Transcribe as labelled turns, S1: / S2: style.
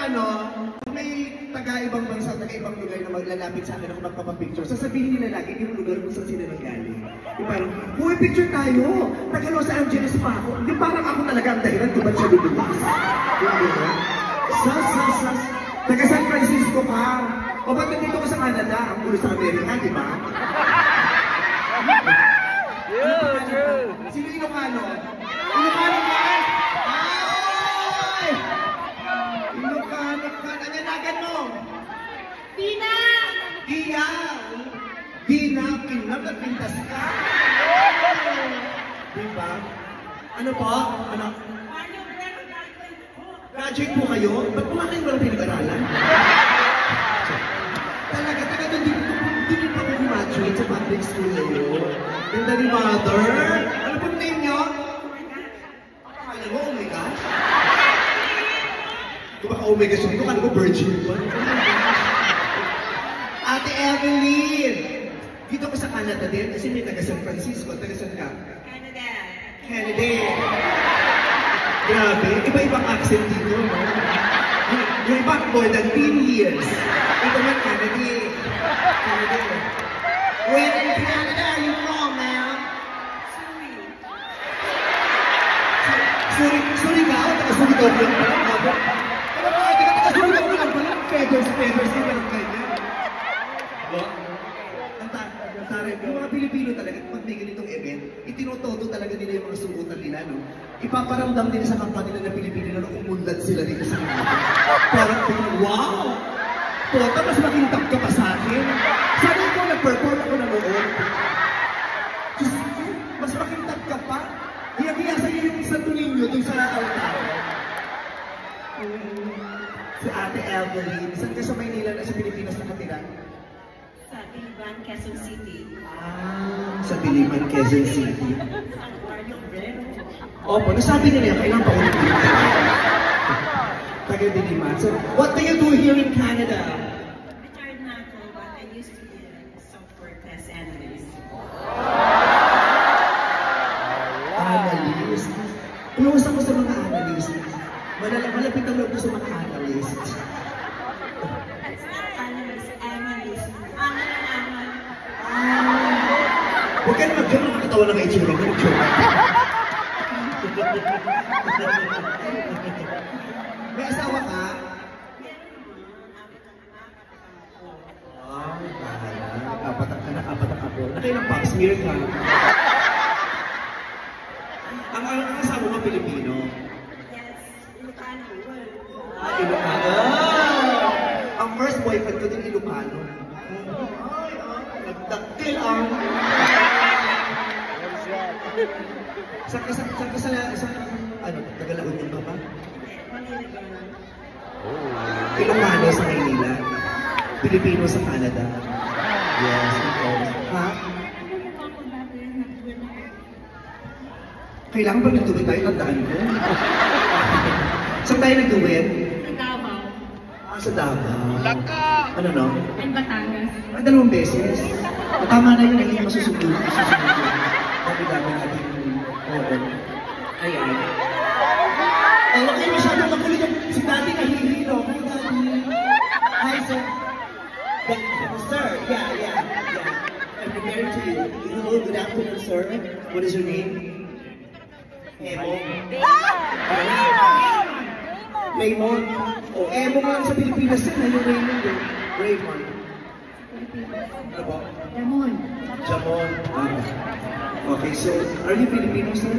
S1: ano, may taga-ibang bansa, taga-ibang lugar na maglalapit sa akin ako magpapapicture, sasabihin nila lagi yung lugar kung saan sila nanggaling. Yung parang, uy, picture tayo! Taga Los Angeles pa ako. Yung parang ako talaga ang dahilan kung ba't siya luluwas. Sas. Taga San Francisco ka. O ba't nandito ko sa Canada? Ang ulo sa Amerika, di ba? Sino Ilocano? Ilocano ka? Ay! Ilocano ka. Nananagan mo?
S2: Pina!
S1: Gina! Gina, pinagpintas ka? Diba? Ano po? Ano? Graduate po kayo? Ba't po kayo walang pinag-aralan? Talaga doon dito pa ako graduate sa public school na yun. Ganda ni Mother. Ano pong name niyo? Alam mo, oh my gosh. Kung baka oh my gosh, hindi ko kala ko virgin pa. Ate Evelyn! Dito ko sa Canada din, kasi may taga San Francisco. Taga saan ka?
S2: Canada.
S1: Canada. Grabe, iba-ibang accent dito, no? Yung iba, more than 10 years. Ito man, Canada. Canada. Where in Canada are you from, ma'am? Surigao? Taga-Surigao ko lang pala. Ano ba? Taga-Surigao ko lang pala. Feathers, yung ganun ganyan. Yung mga Pilipino talaga, pag may ganitong event, itinotodo talaga nila yung mga suotan nila, no? Ipaparamdam nila sa kapwa nila na Pilipino na umunlad sila dito sa kanila. Parang, wow! Tota, mas makintap ka pa sa akin. Sana ko nag-perform ako na noon. Mas makintap ka pa. Hiya-hiya sa'yo yung Santo Niño dun sa altar. Si Ate Evelyn, saan ka sa Maynila na sa Pilipinas nakatira?
S2: Sa Tiliban, Quezon City.
S1: Sa Tiliban, Quezon City. Opo, nasabi nila, kailangan pa ulit dito. Taga-Diliman. So, what do you do here in Canada?
S2: Retired na ako, but I used to be a software test analyst.
S1: Analyst? Close ako sa mga analyst. Malapit ang loob ko sa mga analyst.
S2: Analyst.
S1: Huwag ka na mag-joke, nakakatawa na kayo itsura ko. May asawa ka? Bahala. Apat ang apo. Nakailang pap smear ka? Ang asawa mo Pilipino?
S2: Yes, Ilocano.
S1: Ilocano. Ang first boyfriend ko din Ilocano. Nagdaktil ang... Saan ka sa ano, Tagalaon yung ba? Ilocano sa Maynila. Pilipino sa Canada. Yes, ikaw. Ha? Kailangan ba nagtuwid tayo? Tandaan ko. Saan tayo nagtuwid?
S2: Sa Davao.
S1: Sa Davao.
S3: Laka!
S1: Ano no?
S2: And Batangas.
S1: Dalawang beses. Tama na yun, hindi masusunod. Dami-dami natin. Oo. Ayan. Huwag kayo masyadong makulit yung si Daddy nahihilo. Hi, Daddy. Hi, sir. Sir, yeah. I'm preparing to you. Hello, good afternoon, sir. What is your name? Emo. Raymond. Oh, Emo nga lang sa Pilipinas din. Ano yung Raymond eh? Raymond. Ano ba?
S2: Ramon.
S1: Jamon. Okay, so, are you Filipino, sir?